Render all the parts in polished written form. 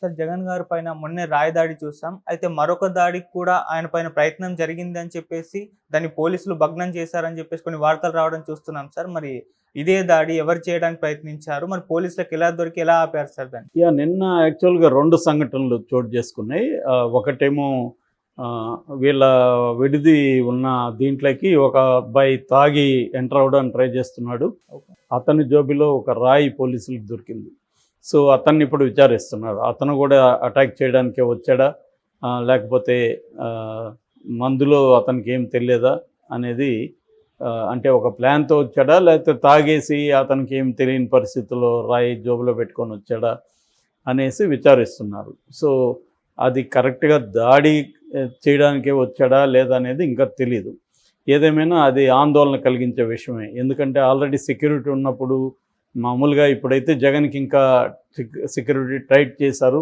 Sir Jagan గారి పైన మొన్నే రాయి దాడి చూసాం. అయితే మరొక దాడికి కూడా ఆయన పైన ప్రయత్నం జరిగిందని చెప్పేసి, దాన్ని పోలీసులు భగ్నం చేశారని చెప్పేసి కొన్ని వార్తలు రావడం చూస్తున్నాం సార్. మరి ఇదే దాడి ఎవరు చేయడానికి ప్రయత్నించారు? మరి పోలీసులకు ఎలా దొరికి ఎలా ఆపారు సార్ దాన్ని? నిన్న యాక్చువల్‌గా 2 సంఘటనలు చోటు చేసుకున్నాయి. ఒకటేమో వీళ్ళ విడిది ఉన్న దీంట్లోకి ఒక అబ్బాయి తాగి ఎంటర్ అవ్వడానికి ట్రై చేస్తున్నాడు. ఓకే. అతని జోబిలో ఒక రాయి పోలీసులకు దొరికింది. సో అతన్ని ఇప్పుడు విచారిస్తున్నారు. అతను కూడా అటాక్ చేయడానికే వచ్చాడా? లేకపోతే మందులో అతనికి ఏం తెలియదా అనేది, అంటే ఒక ప్లాన్‌తో వచ్చాడా? లేకపోతే తాగేసి అతనికి ఏం తెలియని పరిస్థితుల్లో రాయి జోబులో పెట్టుకొని వచ్చాడా? అనేసి విచారిస్తున్నారు. సో అది కరెక్ట్‌గా దాడి చేయడానికే వచ్చాడా? లేదా అనేది ఇంకా తెలీదు. ఏదేమైనా అది ఆందోళన కలిగించే విషయమే. ఎందుకంటే ఆల్రెడీ సెక్యూరిటీ ఉన్నప్పుడు మామూలుగా ఇప్పుడైతే జగన్‌కి ఇంకా సెక్యూరిటీ టైట్ చేశారు.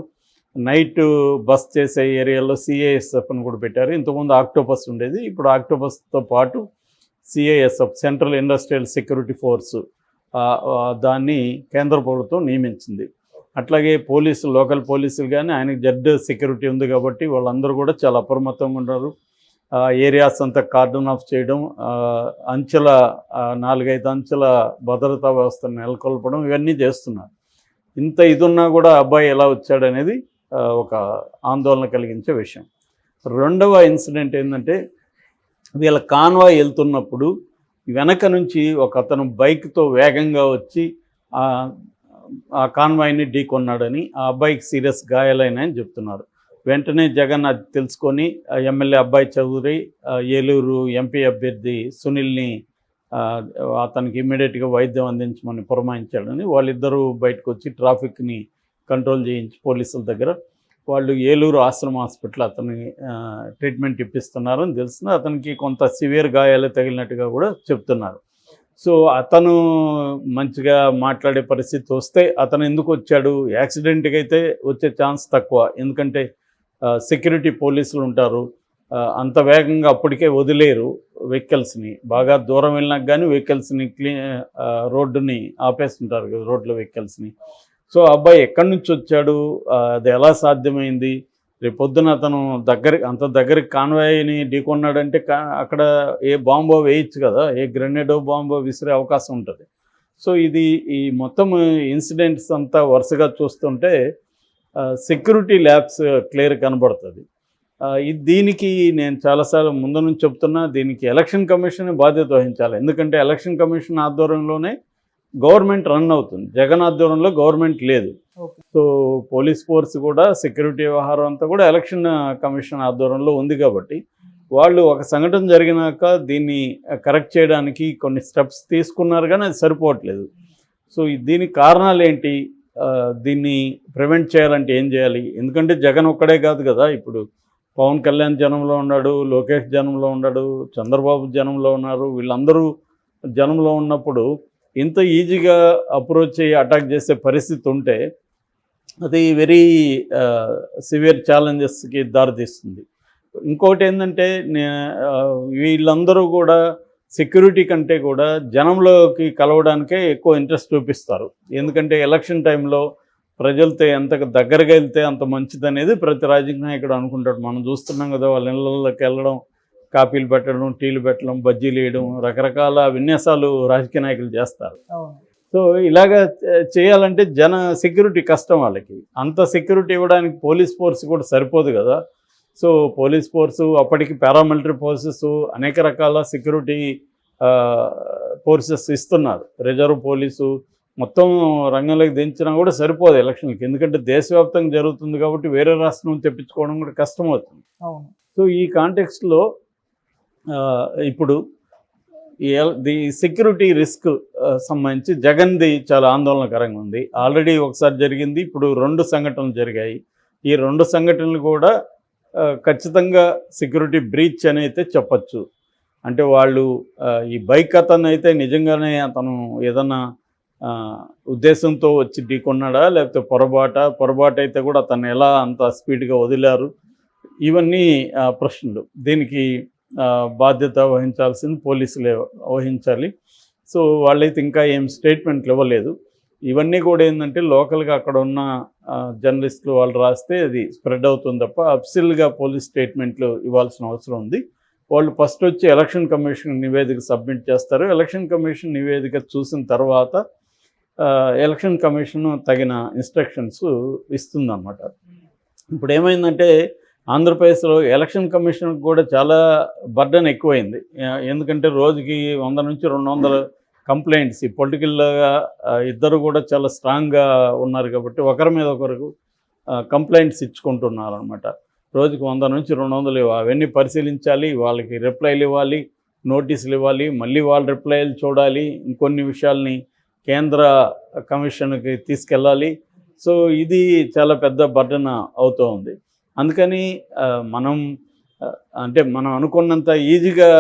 నైట్ బస్ చేసే ఏరియాలో సిఐఎస్ఎఫ్ అని కూడా పెట్టారు. ఇంతకుముందు ఆక్టోపస్ ఉండేది. ఇప్పుడు ఆక్టోపస్‌తో పాటు CISF central industrial security force దాన్ని కేంద్ర ప్రభుత్వం నియమించింది. అట్లాగే లోకల్ పోలీసులు కానీ ఆయనకి జడ్ సెక్యూరిటీ ఉంది కాబట్టి వాళ్ళందరూ కూడా చాలా అప్రమత్తంగా ఉన్నారు. ఏరియాస్ అంతా కార్డన్ ఆఫ్ చేయడం, 4-5 అంచెల భద్రతా వ్యవస్థను నెలకొల్పడం ఇవన్నీ చేస్తున్నారు. ఇంత ఇదున్నా కూడా అబ్బాయి ఎలా వచ్చాడనేది ఒక ఆందోళన కలిగించే విషయం. రెండవ ఇన్సిడెంట్ ఏంటంటే, వీళ్ళ కాన్వాయ్ వెళ్తున్నప్పుడు వెనక నుంచి ఒక అతను బైక్తో వేగంగా వచ్చి ఆ కాన్వాయ్ని ఢీకొన్నాడని, ఆ అబ్బాయికి సీరియస్ గాయాలైనాయని చెప్తున్నారు. వెంటనే జగన్ అది తెలుసుకొని ఎమ్మెల్యే అబ్బాయి చౌదరి, ఏలూరు ఎంపీ అభ్యర్థి సునీల్ని అతనికి ఇమ్మీడియట్గా వైద్యం అందించమని పురమాయించాడని వాళ్ళిద్దరూ బయటకు వచ్చి ట్రాఫిక్ని కంట్రోల్ చేయించి పోలీసుల దగ్గర వాళ్ళు ఏలూరు ఆశ్రమ హాస్పిటల్ అతని ట్రీట్మెంట్ ఇప్పిస్తున్నారని తెలుస్తుంది. అతనికి కొంత సివియర్ గాయాలు తగిలినట్టుగా కూడా చెప్తున్నారు. సో అతను మంచిగా మాట్లాడే పరిస్థితి వస్తే అతను ఎందుకు వచ్చాడు? యాక్సిడెంట్కి అయితే వచ్చే ఛాన్స్ తక్కువ. ఎందుకంటే సెక్యూరిటీ పోలీసులు ఉంటారు. అంత వేగంగా అప్పటికే వదిలేరు వెహికల్స్ని. బాగా దూరం వెళ్ళినాక కానీ వెహికల్స్ని రోడ్డుని ఆపేస్తుంటారు కదా, రోడ్ల వెహికల్స్ని. సో అబ్బాయి ఎక్కడి నుంచి వచ్చాడు? అది ఎలా సాధ్యమైంది? రేపొద్దున అతను అంత దగ్గరికి కాన్వాయ్ని ఢీకొన్నాడంటే అక్కడ ఏ బాంబో వేయచ్చు కదా, ఏ గ్రెనేడో బాంబో విసిరే అవకాశం ఉంటుంది. సో ఈ మొత్తం ఇన్సిడెంట్స్ అంతా వరుసగా చూస్తుంటే సెక్యూరిటీ ల్యాబ్స్ క్లియర్ కనబడుతుంది. దీనికి నేను చాలాసార్లు ముందు నుంచి చెప్తున్నా, దీనికి ఎలక్షన్ కమిషన్ బాధ్యత వహించాలి. ఎందుకంటే ఎలక్షన్ కమిషన్ ఆధ్వర్యంలోనే గవర్నమెంట్ రన్ అవుతుంది. జగన్ ఆధ్వర్యంలో గవర్నమెంట్ లేదు. సో పోలీస్ ఫోర్స్ కూడా సెక్యూరిటీ వ్యవహారం అంతా కూడా ఎలక్షన్ కమిషన్ ఆధ్వర్యంలో ఉంది కాబట్టి వాళ్ళు ఒక సంఘటన జరిగినాక దీన్ని కరెక్ట్ చేయడానికి కొన్ని స్టెప్స్ తీసుకున్నారు, కానీ అది సరిపోవట్లేదు. సో దీనికి కారణాలు ఏంటి? దీన్ని ప్రివెంట్ చేయాలంటే ఏం చేయాలి? ఎందుకంటే జగన్ ఒక్కడే కాదు కదా, ఇప్పుడు పవన్ కళ్యాణ్ జనంలో ఉన్నాడు, లోకేష్ జనంలో ఉన్నాడు, చంద్రబాబు జనంలో ఉన్నారు. వీళ్ళందరూ జనంలో ఉన్నప్పుడు ఇంత ఈజీగా అప్రోచ్ అయ్యి అటాక్ చేసే పరిస్థితి ఉంటే అది వెరీ సివియర్ ఛాలెంజెస్కి దారితీస్తుంది. ఇంకొకటి ఏంటంటే, వీళ్ళందరూ కూడా సెక్యూరిటీ కంటే కూడా జనంలోకి కలవడానికే ఎక్కువ ఇంట్రెస్ట్ చూపిస్తారు. ఎందుకంటే ఎలక్షన్ టైంలో ప్రజలతో ఎంత దగ్గరగా వెళ్తే అంత మంచిదనేది ప్రతి రాజకీయ నాయకుడు అనుకుంటాడు. మనం చూస్తున్నాం కదా, వాళ్ళ ఇళ్ళలోకి వెళ్ళడం, కాఫీలు పెట్టడం, టీలు పెట్టడం, బజ్జీలు వేయడం, రకరకాల విన్యాసాలు రాజకీయ నాయకులు చేస్తారు. సో ఇలాగ చేయాలంటే సెక్యూరిటీ కష్టం వాళ్ళకి. అంత సెక్యూరిటీ ఇవ్వడానికి పోలీస్ ఫోర్స్ కూడా సరిపోదు కదా. సో పోలీస్ ఫోర్సు, అప్పటికి పారామిలిటరీ ఫోర్సెస్, అనేక రకాల సెక్యూరిటీ ఫోర్సెస్ ఇస్తున్నారు. రిజర్వ్ పోలీసు మొత్తం రంగంలోకి దించినా కూడా సరిపోదు ఎలక్షన్కి. ఎందుకంటే దేశవ్యాప్తంగా జరుగుతుంది కాబట్టి వేరే రాష్ట్రం తెప్పించుకోవడం కూడా కష్టమవుతుంది. సో ఈ కాంటెక్స్ట్లో ఇప్పుడు ఈ సెక్యూరిటీ రిస్క్ సంబంధించి జగన్ది చాలా ఆందోళనకరంగా ఉంది. ఆల్రెడీ ఒకసారి జరిగింది, ఇప్పుడు 2 సంఘటనలు జరిగాయి. ఈ 2 సంఘటనలు కూడా ఖచ్చితంగా సెక్యూరిటీ బ్రీచ్ అని అయితే చెప్పచ్చు. అంటే వాళ్ళు ఈ బైక్ అతను అయితే నిజంగానే అతను ఏదన్నా ఉద్దేశంతో వచ్చి ఢీకొన్నాడా, లేకపోతే పొరపాటు అయితే కూడా అతను ఎలా అంత స్పీడ్గా వదిలారు, ఇవన్నీ ప్రశ్నలు. దీనికి బాధ్యత వహించాల్సింది పోలీసులే వహించాలి. సో వాళ్ళైతే ఇంకా ఏం స్టేట్మెంట్లు ఇవ్వలేదు. ఇవన్నీ కూడా ఏంటంటే లోకల్గా అక్కడ ఉన్న జర్నలిస్టులు వాళ్ళు రాస్తే అది స్ప్రెడ్ అవుతుంది తప్ప అఫిషియల్గా పోలీస్ స్టేట్మెంట్లు ఇవ్వాల్సిన అవసరం ఉంది. వాళ్ళు ఫస్ట్ వచ్చి ఎలక్షన్ కమిషన్ నివేదిక సబ్మిట్ చేస్తారు. ఎలక్షన్ కమిషన్ నివేదిక చూసిన తర్వాత ఎలక్షన్ కమిషన్ తగిన ఇన్స్ట్రక్షన్స్ ఇస్తుందన్నమాట. ఇప్పుడు ఏమైందంటే ఆంధ్రప్రదేశ్లో ఎలక్షన్ కమిషన్కి కూడా చాలా బర్డన్ ఎక్కువైంది. ఎందుకంటే రోజుకి 100 నుంచి 200 కంప్లైంట్స్. ఈ పొలిటికల్గా ఇద్దరు కూడా చాలా స్ట్రాంగ్గా ఉన్నారు కాబట్టి ఒకరి మీద ఒకరు కంప్లైంట్స్ ఇచ్చుకుంటున్నారు అనమాట. రోజుకి 100 నుంచి 200 అవన్నీ పరిశీలించాలి, వాళ్ళకి రిప్లైలు ఇవ్వాలి, నోటీసులు ఇవ్వాలి, మళ్ళీ వాళ్ళ రిప్లైలు చూడాలి, ఇంకొన్ని విషయాల్ని కేంద్ర కమిషన్కి తీసుకెళ్ళాలి. సో ఇది చాలా పెద్ద బర్డన్ అవుతూ ఉంది. అందుకని మనం అనుకున్నంత ఈజీగా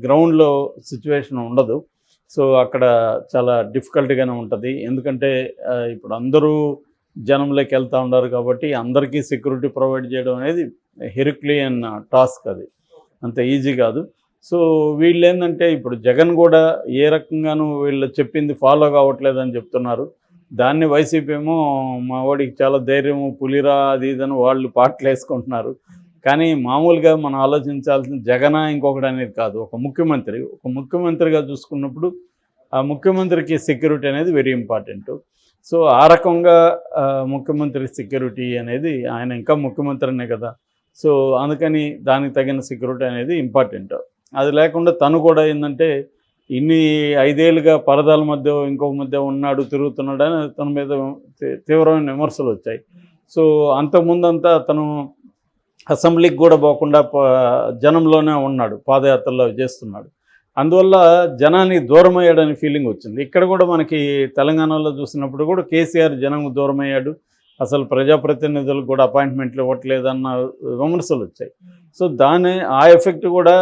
గ్రౌండ్లో సిచ్యువేషన్ ఉండదు. సో అక్కడ చాలా డిఫికల్ట్గానే ఉంటుంది. ఎందుకంటే ఇప్పుడు అందరూ జనంలోకి వెళ్తూ ఉన్నారు కాబట్టి అందరికీ సెక్యూరిటీ ప్రొవైడ్ చేయడం అనేది హెరిక్లియన్ టాస్క్, అది అంత ఈజీ కాదు. సో వీళ్ళు ఏంటంటే ఇప్పుడు జగన్ కూడా ఏ రకంగానూ వీళ్ళు చెప్పింది ఫాలో కావట్లేదని చెప్తున్నారు. దాన్ని వైసీపీ ఏమో మా వాడికి చాలా ధైర్యము, పులిరా అది ఇదని వాళ్ళు పాటలు వేసుకుంటున్నారు. కానీ మామూలుగా మనం ఆలోచించాల్సిన జగన్ ఇంకొకటి అనేది కాదు, ఒక ముఖ్యమంత్రిగా చూసుకున్నప్పుడు ఆ ముఖ్యమంత్రికి సెక్యూరిటీ అనేది వెరీ ఇంపార్టెంట్. సో ఆ రకంగా ముఖ్యమంత్రి సెక్యూరిటీ అనేది, ఆయన ఇంకా ముఖ్యమంత్రినే కదా, సో అందుకని దానికి తగిన సెక్యూరిటీ అనేది ఇంపార్టెంట్. అది లేకుండా తను కూడా ఏంటంటే ఇన్ని 5 ఏళ్ళుగా పరదాల మధ్య ఇంకొక మధ్య ఉన్నాడు, తిరుగుతున్నాడు అని తన మీద తీవ్రమైన విమర్శలు వచ్చాయి. సో అంతకుముందంతా తను అసెంబ్లీకి కూడా పోకుండా జనంలోనే ఉన్నాడు, పాదయాత్రలో చేస్తున్నాడు. అందువల్ల జనానికి దూరం అయ్యాడని ఫీలింగ్ వచ్చింది. ఇక్కడ కూడా మనకి తెలంగాణలో చూసినప్పుడు కూడా కేసీఆర్ జనం దూరం అయ్యాడు, అసలు ప్రజాప్రతినిధులకు కూడా అపాయింట్మెంట్లు ఇవ్వట్లేదన్న విమర్శలు వచ్చాయి. సో ఆ ఎఫెక్ట్ కూడా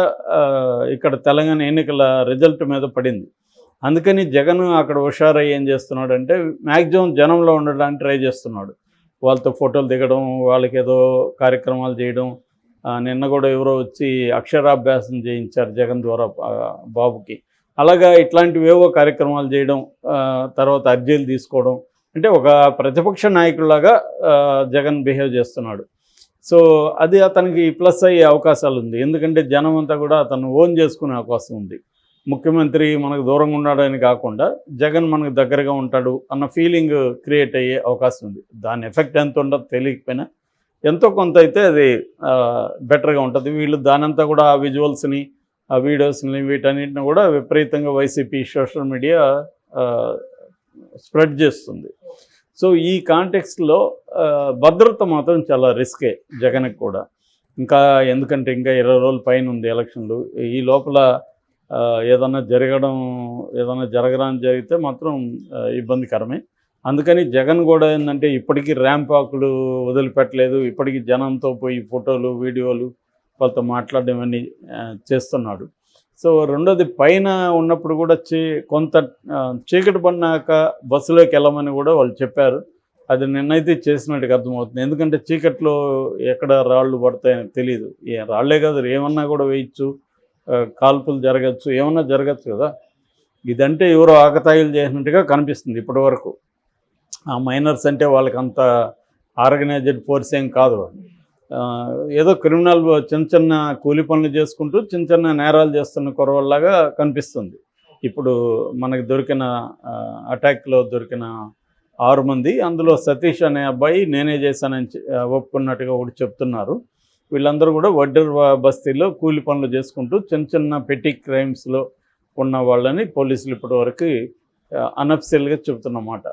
ఇక్కడ తెలంగాణ ఎన్నికల రిజల్ట్ మీద పడింది. అందుకని జగన్ అక్కడ హుషారయ్యి ఏం చేస్తున్నాడంటే మ్యాక్సిమం జనంలో ఉండడానికి ట్రై చేస్తున్నాడు. వాళ్ళతో ఫోటోలు దిగడం, వాళ్ళకి ఏదో కార్యక్రమాలు చేయడం. నిన్న కూడా ఎవరో వచ్చి అక్షరాభ్యాసం చేయించారు జగన్ ద్వారా బాబుకి. అలాగా ఇట్లాంటివేవో కార్యక్రమాలు చేయడం, తర్వాత అర్జీలు తీసుకోవడం, అంటే ఒక ప్రతిపక్ష నాయకుడిలాగా జగన్ బిహేవ్ చేస్తున్నాడు. సో అది అతనికి ప్లస్ అయ్యే అవకాశాలు ఉంది. ఎందుకంటే జనం అంతా కూడా అతను ఓన్ చేసుకునే అవకాశం ఉంది. ముఖ్యమంత్రి మనకు దూరంగా ఉన్నాడని కాకుండా జగన్ మనకు దగ్గరగా ఉంటాడు అన్న ఫీలింగ్ క్రియేట్ అయ్యే అవకాశం ఉంది. దాని ఎఫెక్ట్ ఎంత ఉండదు తెలియకపోయినా ఎంతో కొంత అయితే అది బెటర్గా ఉంటుంది. వీళ్ళు దానంతా కూడా ఆ విజువల్స్ని, ఆ వీడియోస్ని, వీటన్నిటిని కూడా విపరీతంగా వైసీపీ సోషల్ మీడియా స్ప్రెడ్ చేస్తుంది. సో ఈ కాంటెక్స్ట్లో భద్రత మాత్రం చాలా రిస్కే జగన్కి కూడా. ఎందుకంటే ఇంకా 20 రోజుల పైన ఉంది ఎలక్షన్లు. ఈ లోపల ఏదైనా జరగరాని జరిగితే మాత్రం ఇబ్బందికరమే. అందుకని జగన్ కూడా ఏంటంటే ఇప్పటికీ ర్యాంప్ వాకులు వదిలిపెట్టలేదు. ఇప్పటికీ జనంతో పోయి ఫోటోలు, వీడియోలు, వాళ్ళతో మాట్లాడడం ఇవన్నీ చేస్తున్నాడు. సో రెండోది పైన ఉన్నప్పుడు కూడా కొంత చీకటి పడినాక బస్సులోకి వెళ్ళమని కూడా వాళ్ళు చెప్పారు. అది నిన్నైతే చేసినట్టుగా అర్థమవుతుంది. ఎందుకంటే చీకట్లో ఎక్కడ రాళ్ళు పడతాయని తెలియదు. రాళ్లే కాదు, ఏమన్నా కూడా వేయచ్చు, కాల్పులు జరగచ్చు, ఏమన్నా జరగచ్చు కదా. ఇదంటే ఎవరో ఆకతాయిలు చేసినట్టుగా కనిపిస్తుంది ఇప్పటి వరకు. ఆ మైనర్స్ అంటే వాళ్ళకి అంత ఆర్గనైజ్డ్ ఫోర్స్ ఏం కాదు. ఏదో క్రిమినల్ చిన్న కూలి పనులు చేసుకుంటూ చిన్న నేరాలు చేస్తున్న కుర్రవాళ్ళలాగా కనిపిస్తుంది. ఇప్పుడు మనకు దొరికిన అటాక్లో దొరికిన 6 మంది, అందులో సతీష్ అనే అబ్బాయి నేనే చేశానని ఒప్పుకున్నట్టుగా ఒకటి చెప్తున్నారు. వీళ్ళందరూ కూడా వడ్డర్ బస్తీలో కూలి పనులు చేసుకుంటూ చిన్న పెట్టి క్రైమ్స్లో ఉన్న వాళ్ళని పోలీసులు ఇప్పటివరకు అనఫిషియల్గా చెబుతున్నమాట.